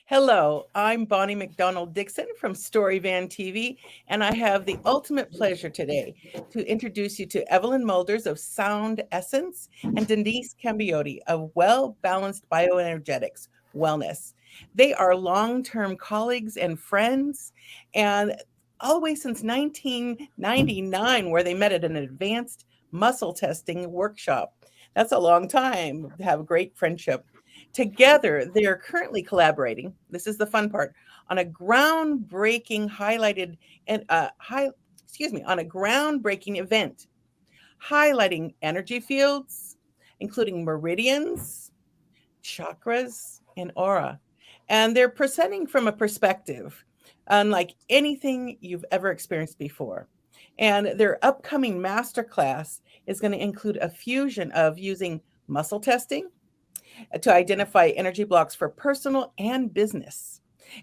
Hello, I'm Bonnie McDonald Dixon from Storyvan TV, and I have the ultimate pleasure today to introduce you to Evelyn Mulders of Sound Essence and Denise Cambiotti of Well Balanced Bioenergetics Wellness. They are long term colleagues and friends, and all the way since 1999, where they met at an advanced muscle testing workshop. That's a long time to have a great friendship. Together, they are currently collaborating. This is the fun part on a groundbreaking highlighted and on a groundbreaking event highlighting energy fields, including meridians, chakras, and aura. And they're presenting from a perspective unlike anything you've ever experienced before. And their upcoming masterclass is going to include a fusion of using muscle testing to identify energy blocks for personal and business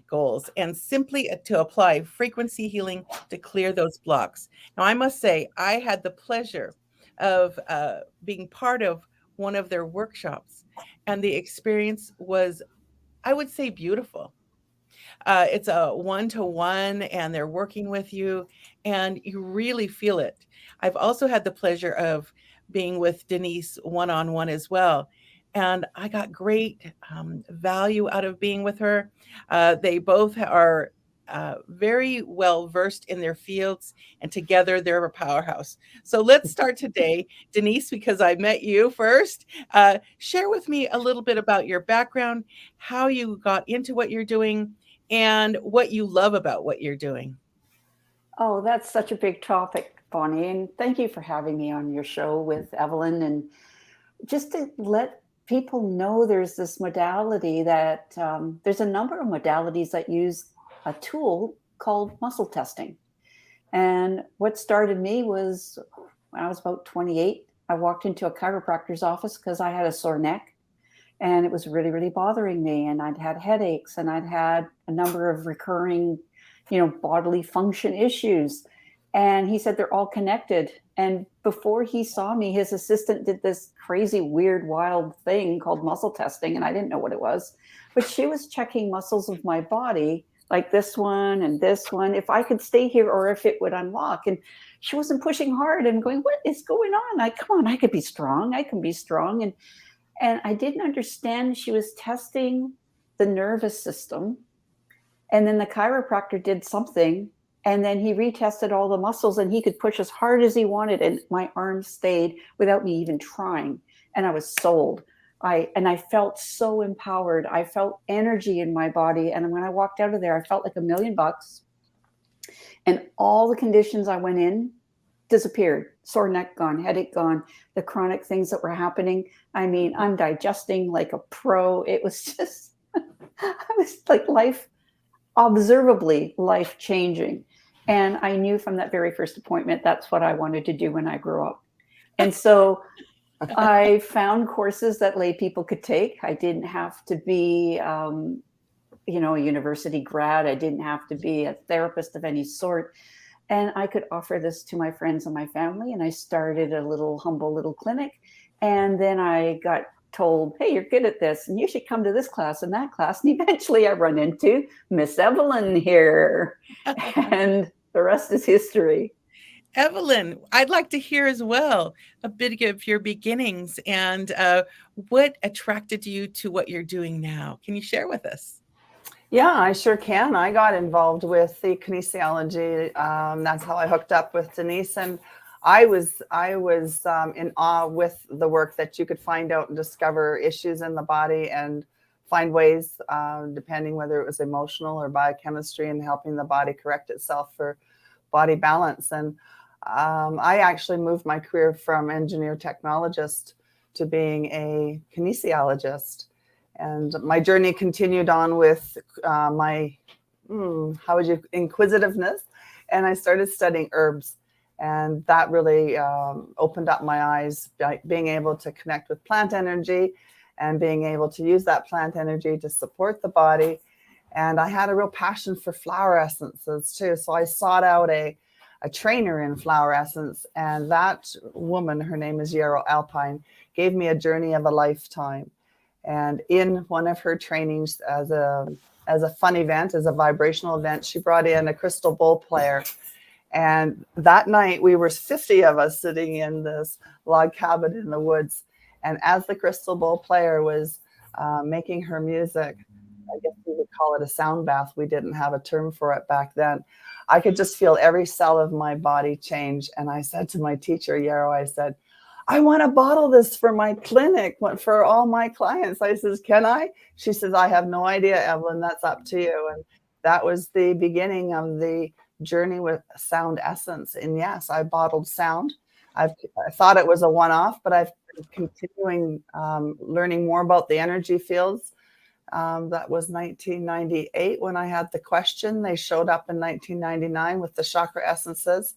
goals, and simply to apply frequency healing to clear those blocks. Now, I must say, I had the pleasure of being part of one of their workshops, and the experience was, I would say, beautiful. It's a one-to-one, and they're working with you, and you really feel it. I've also had the pleasure of being with Denise one-on-one as well, and I got great value out of being with her. They both are very well versed in their fields, and together they're a powerhouse. So let's start today, Denise, because I met you first. Share with me a little bit about your background, how you got into what you're doing, and what you love about what you're doing. Oh, that's such a big topic, Bonnie. And thank you for having me on your show with Evelyn. And just to let people know there's this modality that there's a number of modalities that use a tool called muscle testing. And what started me was when I was about 28, I walked into a chiropractor's office because I had a sore neck and it was really, really bothering me. And I'd had headaches and I'd had a number of recurring, bodily function issues. And he said they're all connected. And before he saw me, his assistant did this crazy, weird, wild thing called muscle testing. And I didn't know what it was. But she was checking muscles of my body, like this one and this one, if I could stay here or if it would unlock. And she wasn't pushing hard and going, what is going on? Come on, I could be strong. I can be strong. And I didn't understand. She was testing the nervous system. And then the chiropractor did something. And then he retested all the muscles and he could push as hard as he wanted. And my arms stayed without me even trying. And I was sold. I felt so empowered. I felt energy in my body. And when I walked out of there, I felt like $1,000,000. And all the conditions I went in disappeared. Sore neck gone, headache gone, the chronic things that were happening. I mean, I'm digesting like a pro. It was just, I was like observably life changing. And I knew from that very first appointment, that's what I wanted to do when I grew up. And so I found courses that lay people could take. I didn't have to be, a university grad. I didn't have to be a therapist of any sort. And I could offer this to my friends and my family. And I started a humble little clinic. And then I got told, hey, you're good at this and you should come to this class and that class. And eventually I run into Miss Evelyn here. And the rest is history. Evelyn, I'd like to hear as well a bit of your beginnings and what attracted you to what you're doing now. Can you share with us? Yeah, I sure can. I got involved with the kinesiology. That's how I hooked up with Denise. And I was in awe with the work that you could find out and discover issues in the body and find ways, depending whether it was emotional or biochemistry, and helping the body correct itself for body balance. And I actually moved my career from engineer technologist to being a kinesiologist. And my journey continued on with my inquisitiveness. And I started studying herbs. And that really opened up my eyes, by being able to connect with plant energy and being able to use that plant energy to support the body And I had a real passion for flower essences too. So I sought out a trainer in flower essence. And that woman, her name is Yarrow Alpine, gave me a journey of a lifetime. And in one of her trainings as a fun event, as a vibrational event, she brought in a crystal bowl player. And that night we were 50 of us sitting in this log cabin in the woods. And as the crystal bowl player was making her music, I guess we would call it a sound bath. We didn't have a term for it back then. I could just feel every cell of my body change. And I said to my teacher, Yarrow, I said, I want to bottle this for my clinic, for all my clients. I says, can I? She says, I have no idea, Evelyn, that's up to you. And that was the beginning of the journey with sound essence. And yes, I bottled sound. I thought it was a one-off, but I've been continuing learning more about the energy fields. That was 1998 when I had the question. They showed up in 1999 with the chakra essences.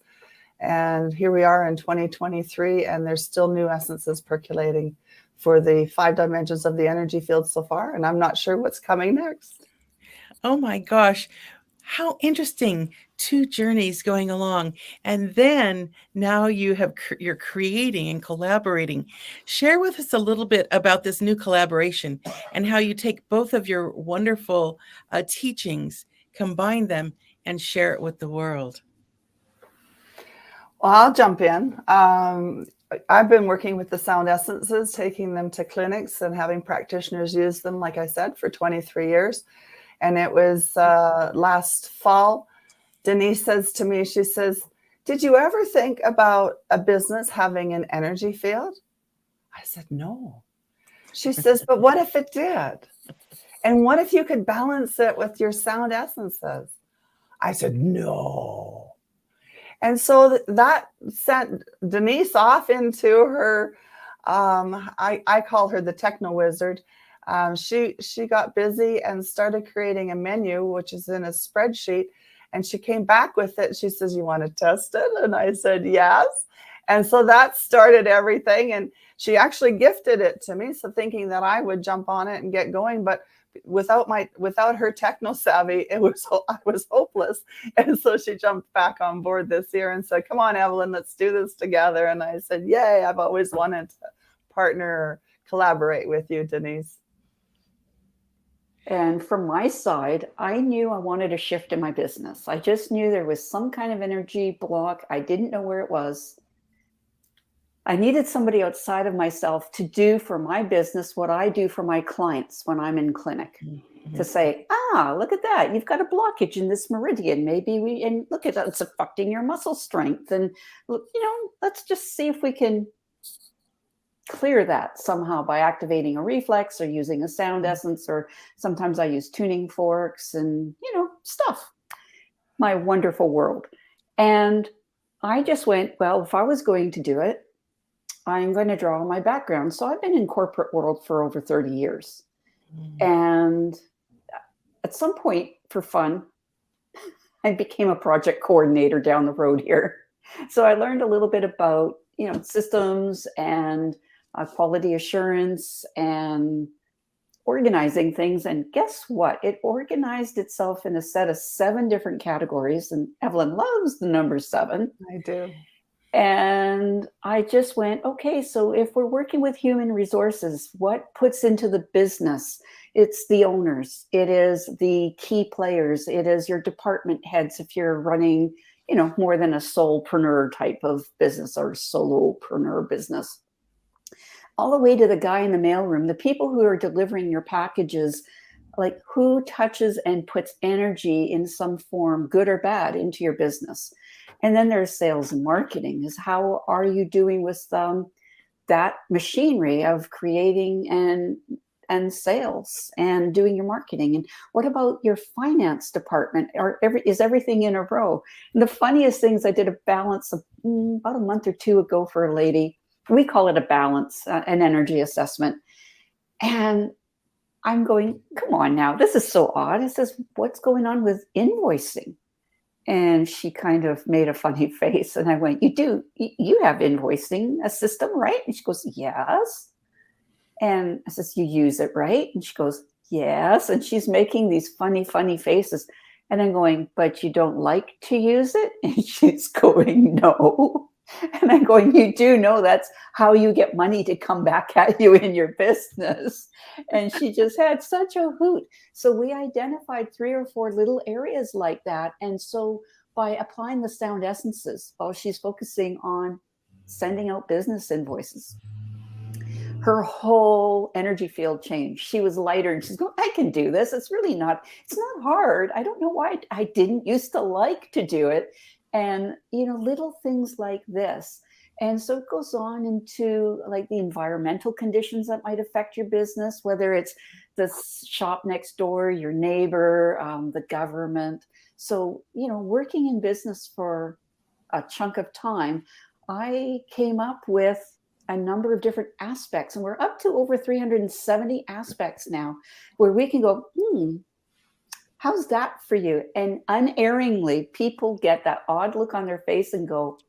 And here we are in 2023, and there's still new essences percolating for the 5 dimensions of the energy field so far. And I'm not sure what's coming next. Oh my gosh. How interesting. 2 journeys going along. And then now you're creating and collaborating. Share with us a little bit about this new collaboration and how you take both of your wonderful teachings, combine them, and share it with the world. Well, I'll jump in. I've been working with the sound essences, taking them to clinics and having practitioners use them, like I said, for 23 years. And it was last fall, Denise says to me, she says, did you ever think about a business having an energy field? I said, no. She says, but what if it did? And what if you could balance it with your sound essences? I said, no. And so that sent Denise off into her, I call her the techno wizard. She got busy and started creating a menu, which is in a spreadsheet. And she came back with it. She says, you want to test it? And I said, yes. And so that started everything. And she actually gifted it to me. So thinking that I would jump on it and get going, but without her techno savvy, I was hopeless. And so she jumped back on board this year and said, come on, Evelyn, let's do this together. And I said, yay, I've always wanted to partner or collaborate with you, Denise. And from my side, I knew I wanted a shift in my business. I just knew there was some kind of energy block. I didn't know where it was. I needed somebody outside of myself to do for my business what I do for my clients when I'm in clinic. To say, look at that. You've got a blockage in this meridian. Maybe and look at that. It's affecting your muscle strength. And, let's just see if we can clear that somehow by activating a reflex or using a sound essence, or sometimes I use tuning forks and, stuff. My wonderful world. And I just went, well, if I was going to do it, I'm going to draw on my background. So I've been in corporate world for over 30 years. And at some point, for fun, I became a project coordinator down the road here. So I learned a little bit about, systems and quality assurance and organizing things. And guess what? It organized itself in a set of 7 different categories. And Evelyn loves the number 7. I do. And I just went, okay, so if we're working with human resources, what puts into the business? It's the owners. It is the key players. It is your department heads if you're running, more than a soulpreneur type of business or solopreneur business. All the way to the guy in the mailroom, the people who are delivering your packages, like who touches and puts energy in some form, good or bad, into your business. And then there's sales and marketing, is how are you doing with that machinery of creating and sales and doing your marketing? And what about your finance department? Is everything in a row? And the funniest things, I did a balance of about a month or 2 ago for a lady. We call it a balance, an energy assessment. And I'm going, come on now, this is so odd. It says, what's going on with invoicing? And she kind of made a funny face. And I went, you have invoicing, a system, right? And she goes, yes. And I says, you use it, right? And she goes, yes. And she's making these funny, funny faces. And I'm going, but you don't like to use it? And she's going, no. And I'm going, you do know that's how you get money to come back at you in your business. And she just had such a hoot. So we identified 3 or 4 little areas like that. And so by applying the sound essences, while she's focusing on sending out business invoices, her whole energy field changed. She was lighter and she's going, I can do this. It's not hard. I don't know why I didn't used to like to do it. And, little things like this. And so it goes on into like the environmental conditions that might affect your business, whether it's the shop next door, your neighbor, the government. So, working in business for a chunk of time, I came up with a number of different aspects, and we're up to over 370 aspects now where we can go, how's that for you? And unerringly, people get that odd look on their face and go,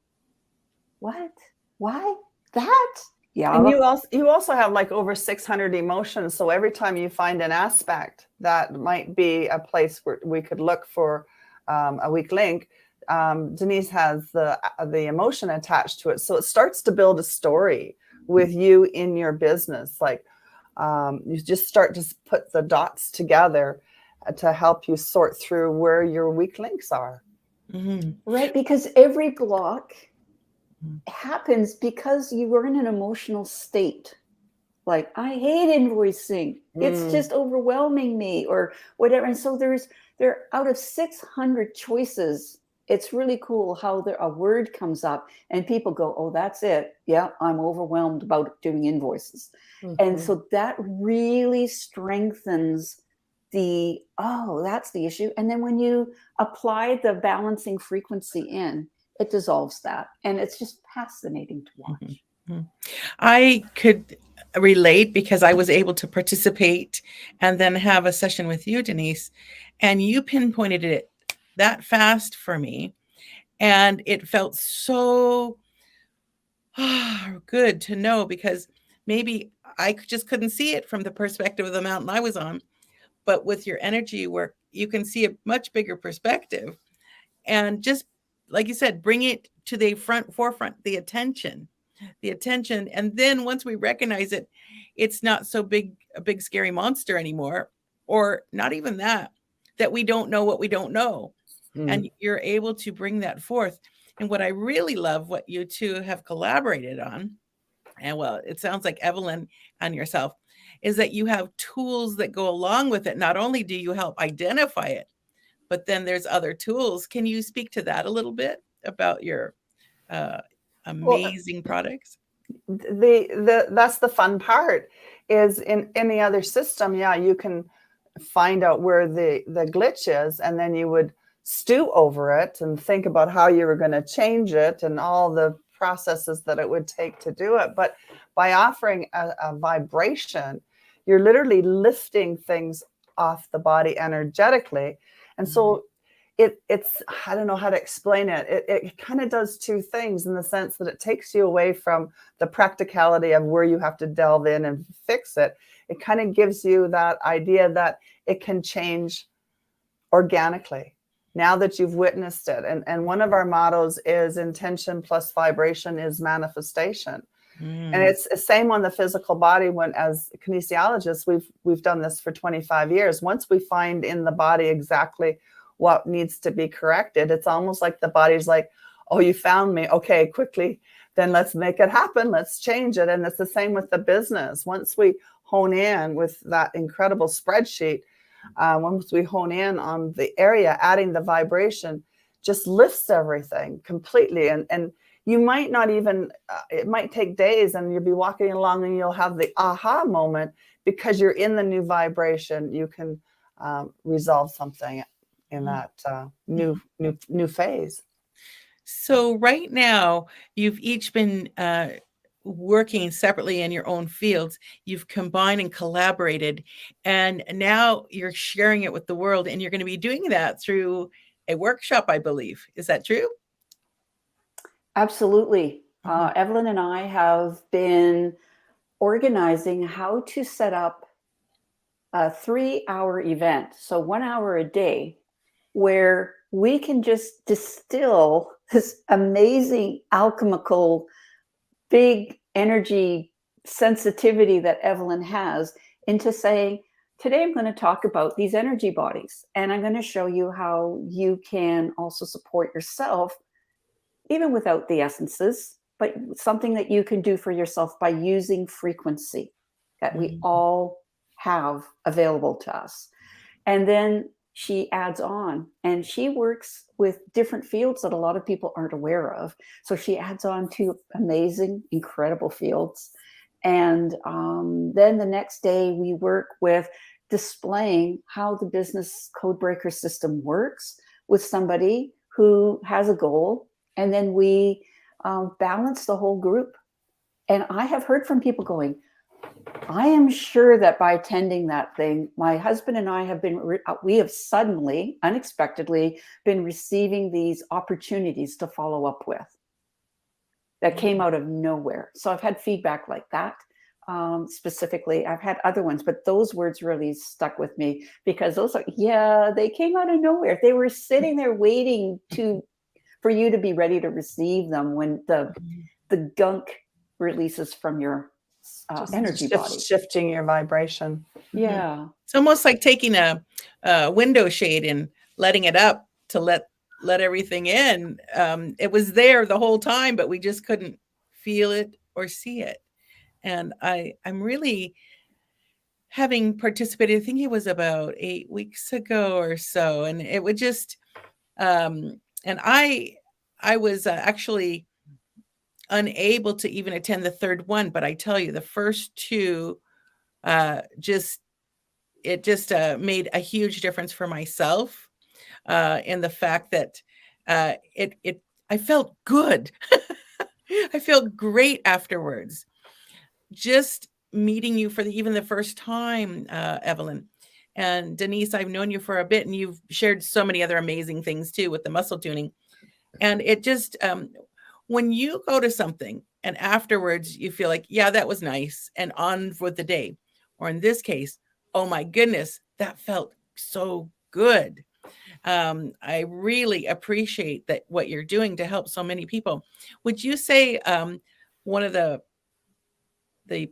what? Why? That? Yeah. And you also have like over 600 emotions. So every time you find an aspect that might be a place where we could look for a weak link, Denise has the emotion attached to it. So it starts to build a story with you in your business. Like you just start to put the dots together to help you sort through where your weak links are. Mm-hmm. Right. Because every block happens because you were in an emotional state. Like, I hate invoicing. It's just overwhelming me or whatever. And so there out of 600 choices, it's really cool how a word comes up and people go, oh, that's it. Yeah, I'm overwhelmed about doing invoices. Mm-hmm. And so that really strengthens that's the issue. And then when you apply the balancing frequency in, it dissolves that. And it's just fascinating to watch. Mm-hmm. I could relate because I was able to participate and then have a session with you, Denise, and you pinpointed it that fast for me. And it felt so good to know, because maybe I just couldn't see it from the perspective of the mountain I was on. But with your energy work, you can see a much bigger perspective. And just like you said, bring it to the forefront, the attention. And then once we recognize it, it's not so big, a big scary monster anymore, or not even that we don't know what we don't know. And you're able to bring that forth. And what I really love, what you two have collaborated on, and well, it sounds like Evelyn and yourself, is that you have tools that go along with it. Not only do you help identify it, but then there's other tools. Can you speak to that a little bit about your amazing products? That's the fun part, is in any other system. Yeah, you can find out where the glitch is, and then you would stew over it and think about how you were going to change it and all the processes that it would take to do it. But by offering a vibration, you're literally lifting things off the body energetically. And so it's, I don't know how to explain it. It kind of does two things, in the sense that it takes you away from the practicality of where you have to delve in and fix it. It kind of gives you that idea that it can change organically now that you've witnessed it. And one of our mottos is intention plus vibration is manifestation. And it's the same on the physical body. When, as kinesiologists, we've done this for 25 years. Once we find in the body exactly what needs to be corrected, it's almost like the body's like, oh, you found me. Okay, quickly, then let's make it happen. Let's change it. And it's the same with the business. Once we hone in with that incredible spreadsheet, once we hone in on the area, adding the vibration just lifts everything completely. And you might not even, it might take days, and you'll be walking along and you'll have the aha moment, because you're in the new vibration. You can resolve something in that new phase. So right now, you've each been working separately in your own fields. You've combined and collaborated, and now you're sharing it with the world, and you're going to be doing that through a workshop, I believe. Is that true? Absolutely. Evelyn and I have been organizing how to set up a 3-hour event, so 1 hour a day, where we can just distill this amazing alchemical, big energy sensitivity that Evelyn has into saying, today I'm going to talk about these energy bodies, and I'm going to show you how you can also support yourself, even without the essences, but something that you can do for yourself by using frequency that we all have available to us. And then she adds on, and she works with different fields that a lot of people aren't aware of. So she adds on 2 amazing, incredible fields. And then the next day we work with displaying how the business codebreaker system works with somebody who has a goal. And then we balance the whole group. And I have heard from people going, I am sure that by attending that thing, my husband and I have we have suddenly, unexpectedly, been receiving these opportunities to follow up with that came out of nowhere. So I've had feedback like that. Specifically, I've had other ones, but those words really stuck with me because those are, they came out of nowhere. They were sitting there waiting for you to be ready to receive them when the gunk releases from your energy body. Shifting your vibration. Yeah. It's almost like taking a window shade and letting it up to let everything in. It was there the whole time, but we just couldn't feel it or see it. And I'm really, having participated, I think it was about 8 weeks ago or so, and it would just, and I was actually unable to even attend the third one, but I tell you, the first 2 just made a huge difference for myself in the fact that I felt good. I felt great afterwards. Just meeting you for even the first time, Evelyn. And Denise, I've known you for a bit, and you've shared so many other amazing things too with the muscle tuning. And it just, when you go to something and afterwards you feel like, yeah, that was nice, and on with the day, or in this case, oh my goodness, that felt so good. I really appreciate that what you're doing to help so many people. Would you say one of the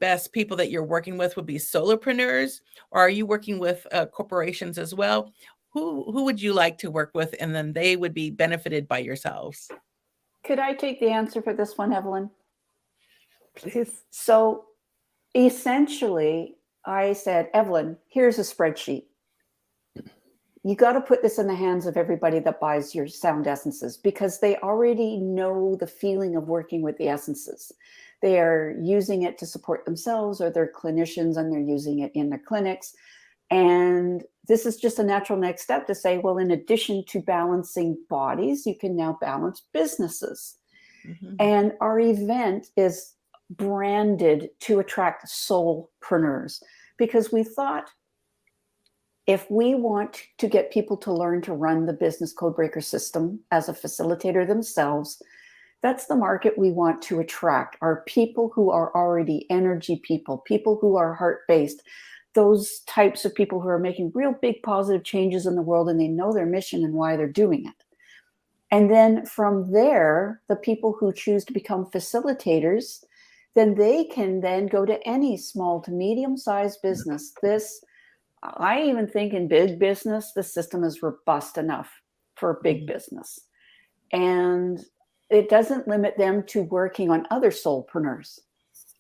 best people that you're working with would be solopreneurs, or are you working with corporations as well? Who would you like to work with, and then they would be benefited by yourselves? Could I take the answer for this one, Evelyn? Please. So essentially, I said, Evelyn, here's a spreadsheet. You got to put this in the hands of everybody that buys your sound essences, because they already know the feeling of working with the essences. They are using it to support themselves, or they're clinicians and they're using it in their clinics. And this is just a natural next step to say, well, in addition to balancing bodies, you can now balance businesses. And our event is branded to attract soulpreneurs, because we thought, if we want to get people to learn to run the business codebreaker system as a facilitator themselves, that's the market we want to attract, are people who are already energy people, people who are heart-based, those types of people who are making real big positive changes in the world, and they know their mission and why they're doing it. And then from there, the people who choose to become facilitators, then they can then go to any small to medium-sized business. I even think in big business, the system is robust enough for big business. And it doesn't limit them to working on other soulpreneurs.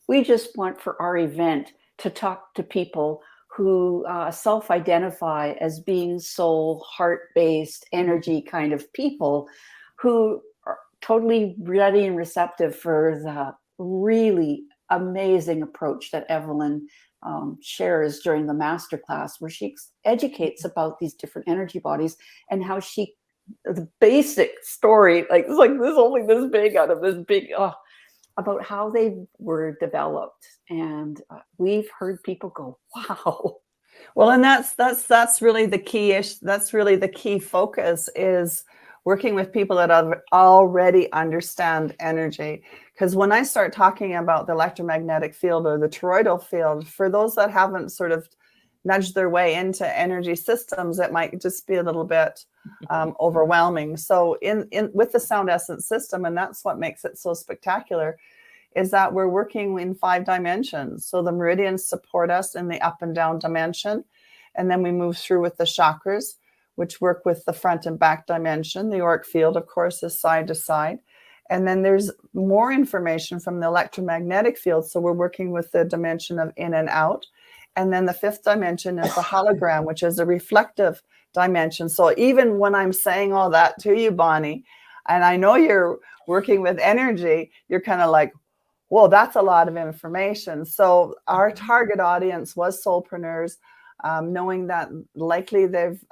We just want for our event to talk to people who self-identify as being soul, heart-based, energy kind of people, who are totally ready and receptive for the really amazing approach that Evelyn shares during the masterclass, where she educates about these different energy bodies and how the basic story, like this, only this big out of this big, about how they were developed. And we've heard people go, wow. Well, and that's really the key that's really the key focus, is working with people that already understand energy. Because when I start talking about the electromagnetic field or the toroidal field, for those that haven't sort of nudge their way into energy systems, it might just be a little bit overwhelming. So in with the sound essence system, and that's what makes it so spectacular, is that we're working in 5 dimensions. So the meridians support us in the up and down dimension. And then we move through with the chakras, which work with the front and back dimension. The auric field, of course, is side to side. And then there's more information from the electromagnetic field. So we're working with the dimension of in and out. And then the 5th dimension is the hologram, which is a reflective dimension. So even when I'm saying all that to you, Bonnie, and I know you're working with energy, you're kind of like, whoa, that's a lot of information. So our target audience was soulpreneurs, knowing that likely they've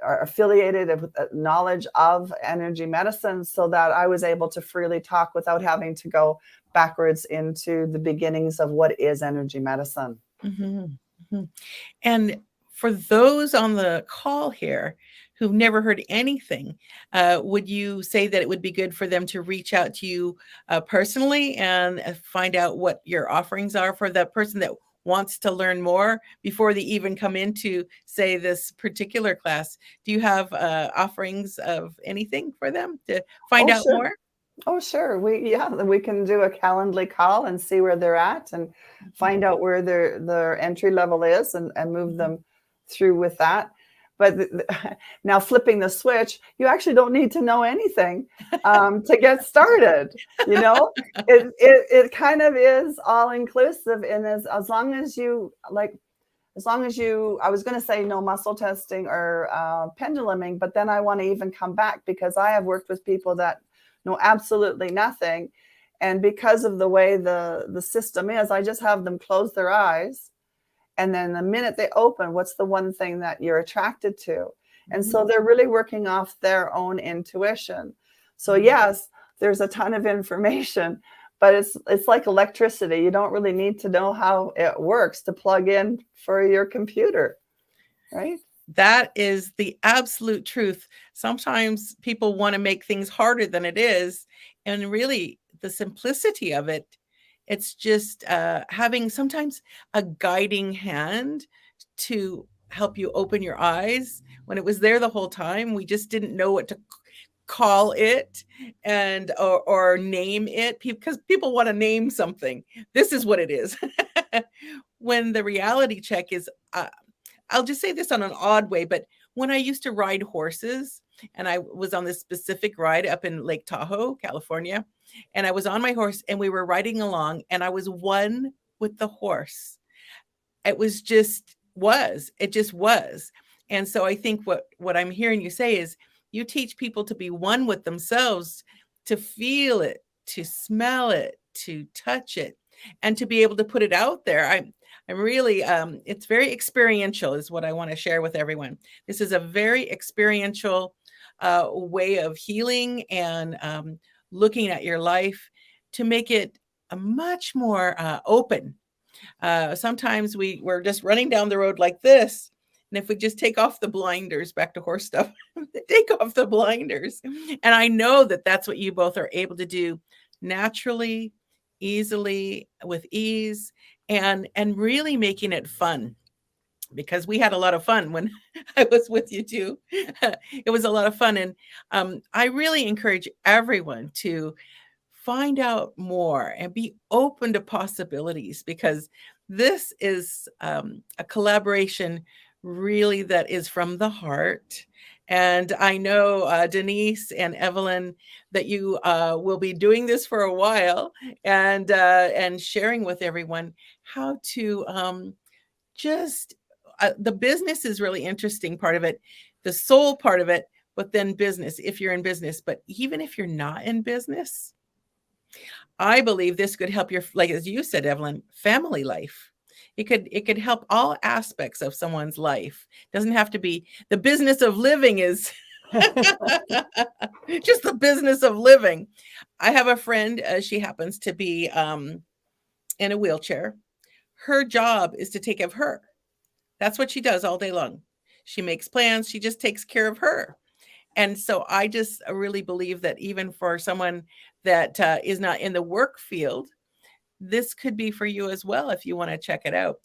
are affiliated with knowledge of energy medicine, so that I was able to freely talk without having to go backwards into the beginnings of what is energy medicine. Mm-hmm. Mm-hmm. And for those on the call here who've never heard anything, would you say that it would be good for them to reach out to you personally and find out what your offerings are for that person that wants to learn more before they even come into, say, this particular class? Do you have offerings of anything for them to find out more? Oh, sure. We can do a Calendly call and see where they're at and find out where their entry level is and move them through with that. But now flipping the switch, you actually don't need to know anything to get started. You know, it kind of is all inclusive, and as long as you I was going to say no muscle testing or penduluming, but then I want to even come back, because I have worked with people that know absolutely nothing. And because of the way the system is, I just have them close their eyes. And then the minute they open, what's the one thing that you're attracted to? And so they're really working off their own intuition. So yes, there's a ton of information, but it's like electricity. You don't really need to know how it works to plug in for your computer, right? That is the absolute truth. Sometimes people want to make things harder than it is. And really, the simplicity of it, it's just having sometimes a guiding hand to help you open your eyes. When it was there the whole time, we just didn't know what to call it and or name it, because people want to name something. This is what it is. When the reality check is, I'll just say this on an odd way, but when I used to ride horses, and I was on this specific ride up in Lake Tahoe, California, and I was on my horse and we were riding along, and I was one with the horse. It just was. And so I think what I'm hearing you say is you teach people to be one with themselves, to feel it, to smell it, to touch it, and to be able to put it out there. I'm really, it's very experiential is what I want to share with everyone. This is a very experiential way of healing and looking at your life to make it a much more open. Sometimes we're just running down the road like this. And if we just take off the blinders, back to horse stuff, take off the blinders. And I know that that's what you both are able to do naturally, easily, with ease, and really making it fun, because we had a lot of fun when I was with you too. It was a lot of fun. And I really encourage everyone to find out more and be open to possibilities, because this is a collaboration really that is from the heart. And I know, Denise and Evelyn, that you will be doing this for a while and sharing with everyone how to just the business is really interesting part of it, the soul part of it, but then business, if you're in business. But even if you're not in business, I believe this could help your, like as you said, Evelyn, family life. It could help all aspects of someone's life. It doesn't have to be the business of living is just the business of living. I have a friend, she happens to be in a wheelchair. Her job is to take care of her. That's what she does all day long. She makes plans. She just takes care of her. And so I just really believe that even for someone that is not in the work field, this could be for you as well if you want to check it out.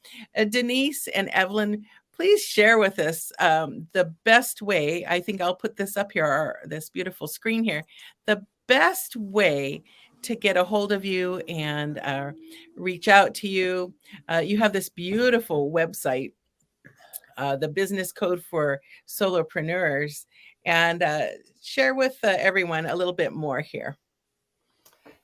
Denise and Evelyn, please share with us the best way. I think I'll put this up here, this beautiful screen here. The best way to get a hold of you and reach out to you. You have this beautiful website, the business code for solopreneurs, and share with everyone a little bit more here.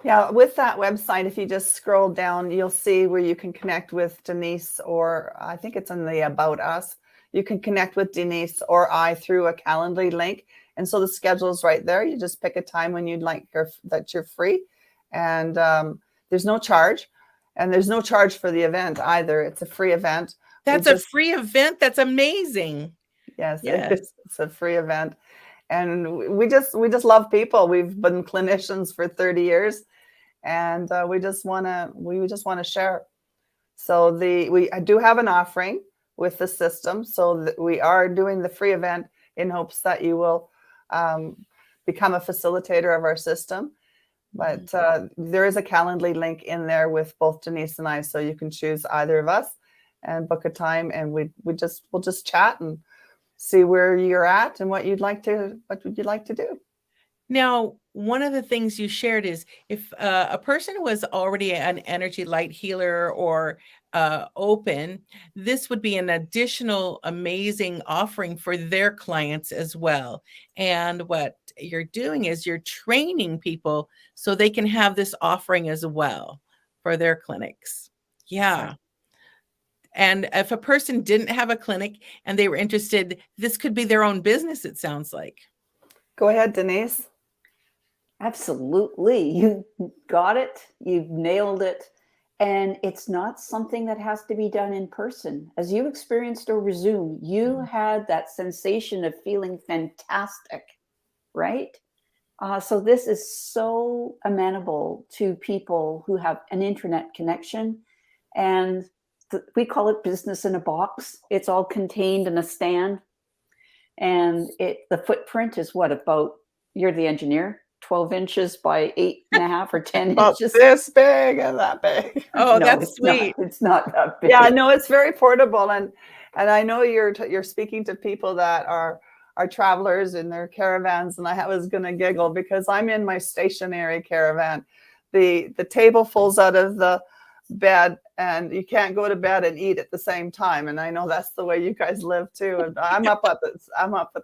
Yeah, with that website, if you just scroll down, you'll see where you can connect with Denise, or I think it's in the About Us. You can connect with Denise or I through a Calendly link. And so the schedule is right there. You just pick a time when you'd like that you're free. And there's no charge. And there's no charge for the event either. It's a free event. That's a free event. That's amazing. Yes, it's a free event. And we just love people. We've been clinicians for 30 years, and we just want to share. So we do have an offering with the system. So we are doing the free event in hopes that you will become a facilitator of our system. But there is a Calendly link in there with both Denise and I, so you can choose either of us and book a time, and we'll just chat and see where you're at and what would you like to do. Now, one of the things you shared is if a person was already an energy light healer or open, this would be an additional amazing offering for their clients as well. And what you're doing is you're training people so they can have this offering as well for their clinics. Yeah. And if a person didn't have a clinic and they were interested, this could be their own business, it sounds like. Go ahead, Denise. Absolutely. You got it. You've nailed it. And it's not something that has to be done in person. As you experienced over Zoom, you had that sensation of feeling fantastic, right? So this is so amenable to people who have an internet connection. And we call it business in a box. It's all contained in a stand. And the footprint is what, about, you're the engineer, 12 inches by 8.5 or 10 inches. This big and that big. Oh, no, that's sweet. It's not that big. Yeah, no, it's very portable. And I know you're speaking to people that are travelers in their caravans. And I was going to giggle because I'm in my stationary caravan. The table falls out of the bed and you can't go to bed and eat at the same time. And I know that's the way you guys live too. And I'm up at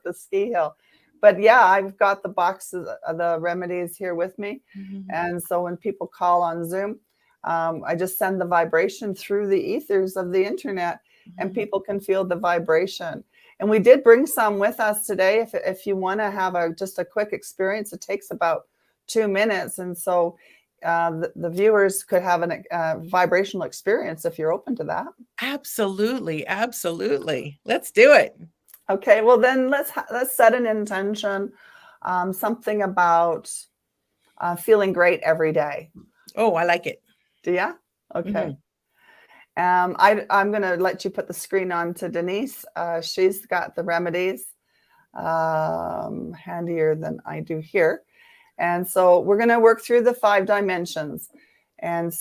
the ski hill. But yeah, I've got the boxes of the remedies here with me. Mm-hmm. And so when people call on Zoom, I just send the vibration through the ethers of the internet, mm-hmm. and people can feel the vibration. And we did bring some with us today. If you want to have just a quick experience, it takes about 2 minutes. And so the viewers could have a vibrational experience if you're open to that. Absolutely. Absolutely. Let's do it. Okay. Well, then let's set an intention, something about feeling great every day. Oh, I like it. Do you? Okay. Mm-hmm. I'm going to let you put the screen on to Denise. She's got the remedies handier than I do here. And so we're going to work through the 5 dimensions, and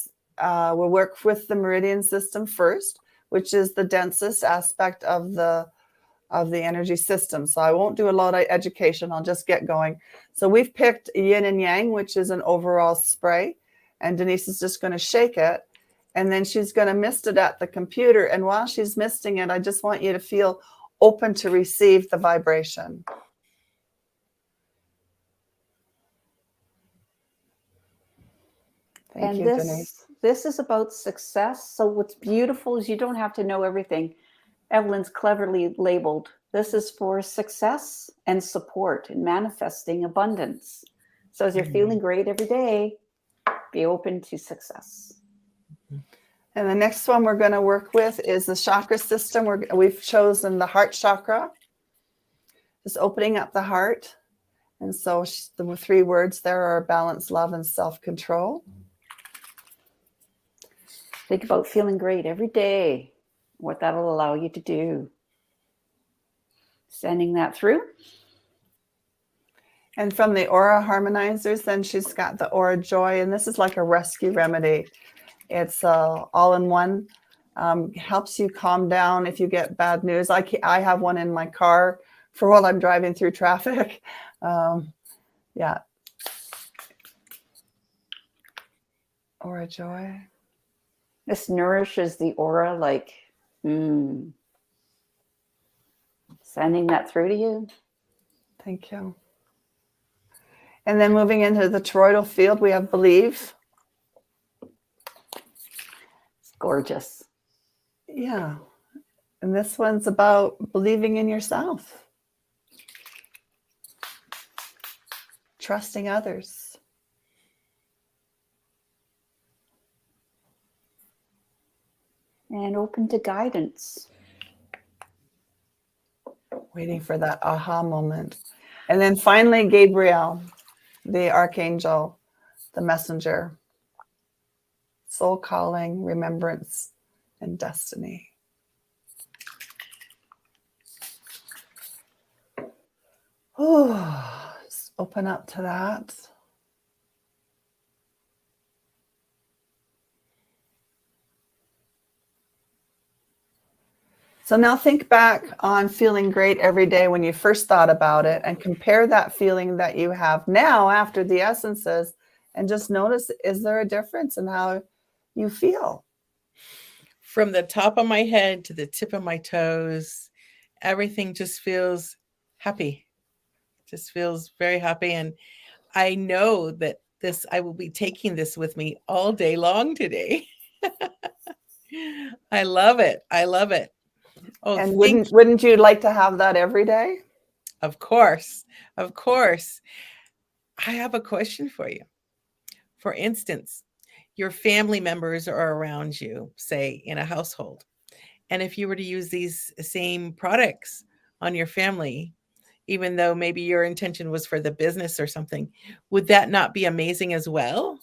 we'll work with the meridian system first, which is the densest aspect of the energy system. So I won't do a lot of education. I'll just get going. So we've picked yin and yang, which is an overall spray, and Denise is just going to shake it, and then she's going to mist it at the computer. And while she's misting it, I just want you to feel open to receive the vibration. Thank you, Denise. This is about success. So what's beautiful is you don't have to know everything. Evelyn's cleverly labeled. This is for success and support and manifesting abundance. So as you're feeling great every day, be open to success. And the next one we're going to work with is the chakra system. We've chosen the heart chakra. Just opening up the heart. And so the 3 words there are balance, love, and self-control. Think about feeling great every day, what that'll allow you to do. Sending that through. And from the aura harmonizers, then she's got the aura joy, and this is like a rescue remedy. It's all in one. Helps you calm down if you get bad news. I have one in my car for while I'm driving through traffic. Yeah. Aura Joy. This nourishes the aura, like, sending that through to you. Thank you. And then moving into the toroidal field, we have Believe. It's gorgeous. Yeah. And this one's about believing in yourself, trusting others. And open to guidance. Waiting for that aha moment. And then finally, Gabriel, the archangel, the messenger, soul calling, remembrance, and destiny. Oh, just open up to that. So now think back on feeling great every day when you first thought about it, and compare that feeling that you have now after the essences, and just notice, is there a difference in how you feel? From the top of my head to the tip of my toes, everything just feels happy. Just feels very happy. And I know that I will be taking this with me all day long today. I love it. I love it. Oh, And wouldn't you like to have that every day? Of course. Of course. I have a question for you. For instance, your family members are around you, say in a household. And if you were to use these same products on your family, even though maybe your intention was for the business or something, would that not be amazing as well?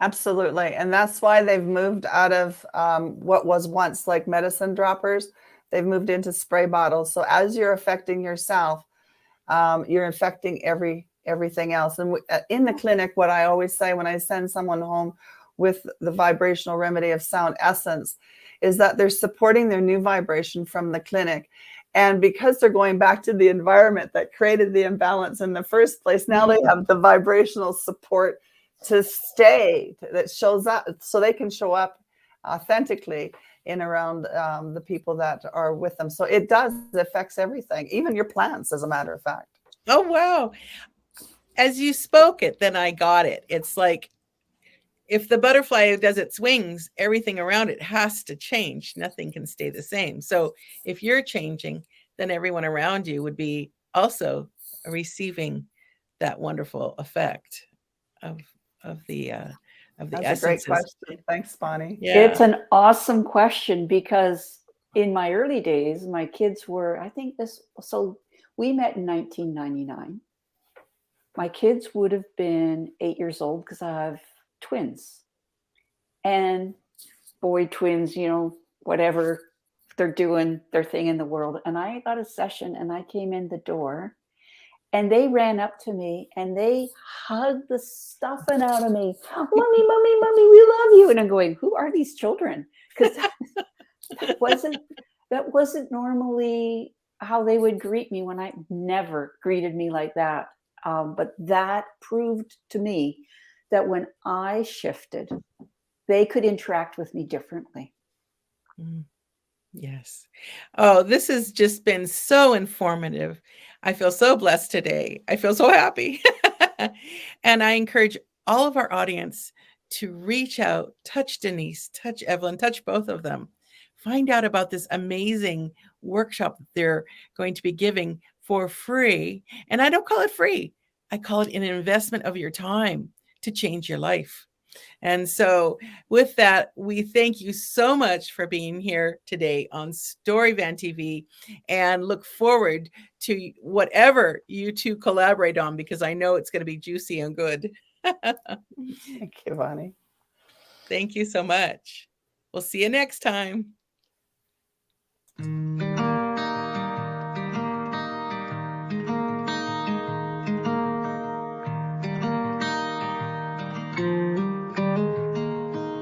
Absolutely. And that's why they've moved out of what was once like medicine droppers. They've moved into spray bottles. So as you're affecting yourself, you're affecting everything else. And in the clinic, what I always say when I send someone home with the vibrational remedy of sound essence is that they're supporting their new vibration from the clinic. And because they're going back to the environment that created the imbalance in the first place, now they have the vibrational support to stay, that shows up, so they can show up authentically in around the people that are with them. So it affects everything, even your plants, as a matter of fact. Oh, wow. As you spoke it, then I got it. It's like, if the butterfly does its wings, everything around it has to change. Nothing can stay the same. So if you're changing, then everyone around you would be also receiving that wonderful effect of the That's essences. a great question. Thanks, Bonnie. Yeah. It's an awesome question, because in my early days, my kids were, so we met in 1999. My kids would have been 8 years old, because I have twins, and boy twins, whatever, they're doing their thing in the world. And I got a session, and I came in the door, and they ran up to me and they hugged the stuffing out of me. Mommy, mommy, mommy, we love you. And I'm going, who are these children? Because that wasn't normally how they would greet me. When I never greeted me like that. But that proved to me that when I shifted, they could interact with me differently. Yes. Oh, this has just been so informative. I feel so blessed today. I feel so happy. And I encourage all of our audience to reach out, touch Denise, touch Evelyn, touch both of them. Find out about this amazing workshop that they're going to be giving for free. And I don't call it free. I call it an investment of your time to change your life. And so with that, we thank you so much for being here today on Storyvan TV, and look forward to whatever you two collaborate on, because I know it's going to be juicy and good. Thank you, Bonnie. Thank you so much. We'll see you next time.